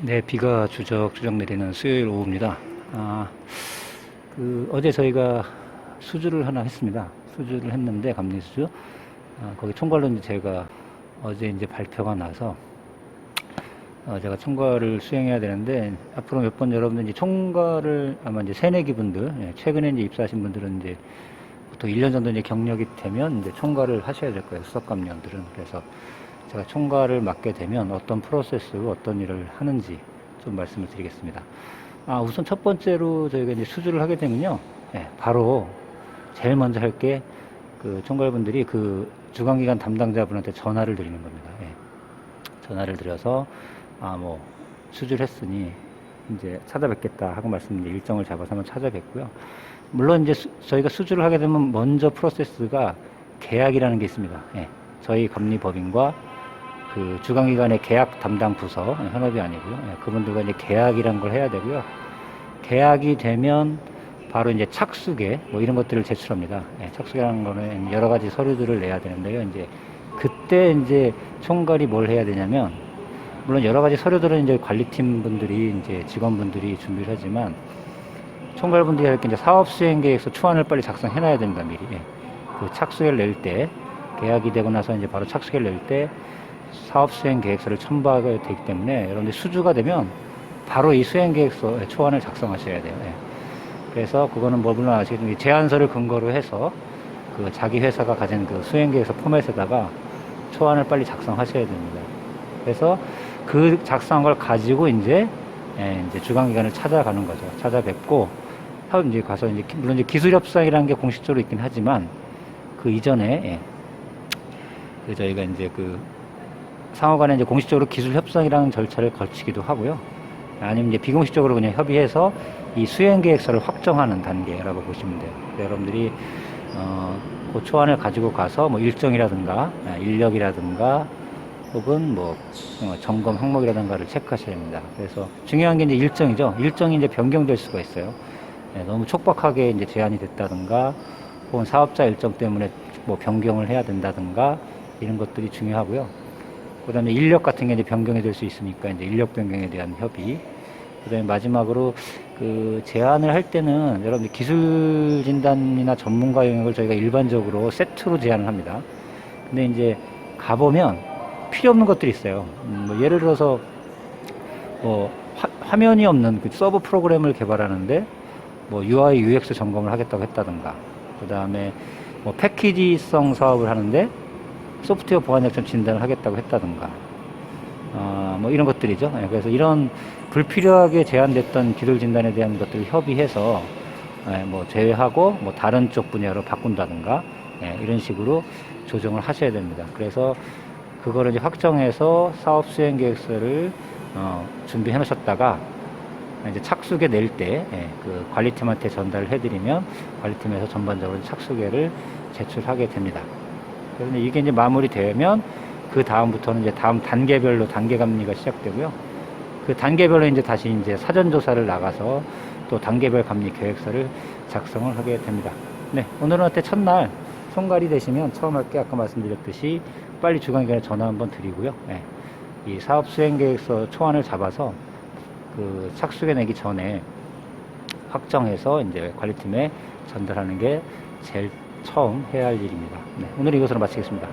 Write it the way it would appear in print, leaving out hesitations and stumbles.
네, 비가 주적주적 내리는 수요일 오후입니다. 어제 저희가 수주를 하나 했습니다. 수주를 했는데, 감리수주. 거기 총괄로 이제 제가 어제 이제 발표가 나서, 제가 총괄을 수행해야 되는데, 앞으로 몇 번 여러분들 이제 총괄을 아마 이제 새내기 분들, 최근에 이제 입사하신 분들은 이제 보통 1년 정도 이제 경력이 되면 이제 총괄을 하셔야 될 거예요. 수석감리원들은. 그래서 제가 총괄을 맡게 되면 어떤 프로세스로 어떤 일을 하는지 좀 말씀을 드리겠습니다. 우선 첫 번째로 저희가 이제 수주를 하게 되면요. 바로 제일 먼저 할 게 그 총괄분들이 그 주간기간 담당자분한테 전화를 드리는 겁니다. 전화를 드려서 뭐 수주를 했으니 이제 찾아뵙겠다 하고 말씀 일정을 잡아서 한번 찾아뵙고요. 물론 이제 저희가 수주를 하게 되면 먼저 프로세스가 계약이라는 게 있습니다. 저희 감리법인과 그 주간기관의 계약 담당 부서, 현업이 아니고요. 그분들과 이제 계약이란 걸 해야 되고요. 계약이 되면 바로 이제 착수계, 뭐 이런 것들을 제출합니다. 착수계라는 거는 여러 가지 서류들을 내야 되는데요. 이제 그때 이제 총괄이 뭘 해야 되냐면, 물론 여러 가지 서류들은 이제 관리팀 분들이 이제 직원분들이 준비를 하지만, 총괄분들이 할 게 이제 사업수행계획서 초안을 빨리 작성해놔야 됩니다, 미리. 그 착수계를 낼 때, 계약이 되고 나서 이제 바로 착수계를 낼 때, 사업수행계획서를 첨부하게 되기 때문에 여러분들 수주가 되면 바로 이 수행계획서 초안을 작성하셔야 돼요. 그래서 그거는 뭐 물론 아시겠지만 제안서를 근거로 해서 그 자기 회사가 가진 그 수행계획서 포맷에다가 초안을 빨리 작성하셔야 됩니다. 그래서 그 작성한 걸 가지고 이제 주간기관을 찾아가는 거죠. 찾아뵙고 이제 가서 이제 물론 이제 기술협상이라는 게 공식적으로 있긴 하지만 그 이전에 그 저희가 이제 그 상호간에 이제 공식적으로 기술 협상이라는 절차를 거치기도 하고요. 아니면 이제 비공식적으로 그냥 협의해서 이 수행 계획서를 확정하는 단계라고 보시면 돼요. 여러분들이 그 초안을 가지고 가서 뭐 일정이라든가 인력이라든가 혹은 뭐 점검 항목이라든가를 체크하셔야 됩니다. 그래서 중요한 게 이제 일정이죠. 일정이 이제 변경될 수가 있어요. 너무 촉박하게 이제 제한이 됐다든가 혹은 사업자 일정 때문에 뭐 변경을 해야 된다든가 이런 것들이 중요하고요. 그 다음에 인력 같은 게 이제 변경이 될 수 있으니까 이제 인력 변경에 대한 협의. 그 다음에 마지막으로 그 제안을 할 때는 여러분들 기술 진단이나 전문가 영역을 저희가 일반적으로 세트로 제안을 합니다. 근데 이제 가보면 필요 없는 것들이 있어요. 뭐 예를 들어서 뭐 화면이 없는 그 서브 프로그램을 개발하는데 뭐 UI, UX 점검을 하겠다고 했다든가, 그 다음에 뭐 패키지성 사업을 하는데 소프트웨어 보안 약점 진단을 하겠다고 했다든가, 뭐 이런 것들이죠. 그래서 이런 불필요하게 제한됐던 기술 진단에 대한 것들을 협의해서 뭐 제외하고 뭐 다른 쪽 분야로 바꾼다든가, 이런 식으로 조정을 하셔야 됩니다. 그래서 그거를 이제 확정해서 사업 수행 계획서를 준비해 놓으셨다가 이제 착수계 낼 때 그 관리팀한테 전달을 해드리면 관리팀에서 전반적으로 착수계를 제출하게 됩니다. 그래서 이게 이제 마무리되면 그 다음부터는 이제 다음 단계별로 단계 감리가 시작되고요. 그 단계별로 이제 다시 이제 사전 조사를 나가서 또 단계별 감리 계획서를 작성을 하게 됩니다. 네, 오늘은 어때 첫날 총괄이 되시면 처음 할 게 아까 말씀드렸듯이 빨리 주간기관에 전화 한번 드리고요. 이 사업 수행 계획서 초안을 잡아서 그 착수계 내기 전에 확정해서 이제 관리팀에 전달하는 게 제일 처음 해야 할 일입니다. 네, 오늘 이것으로 마치겠습니다.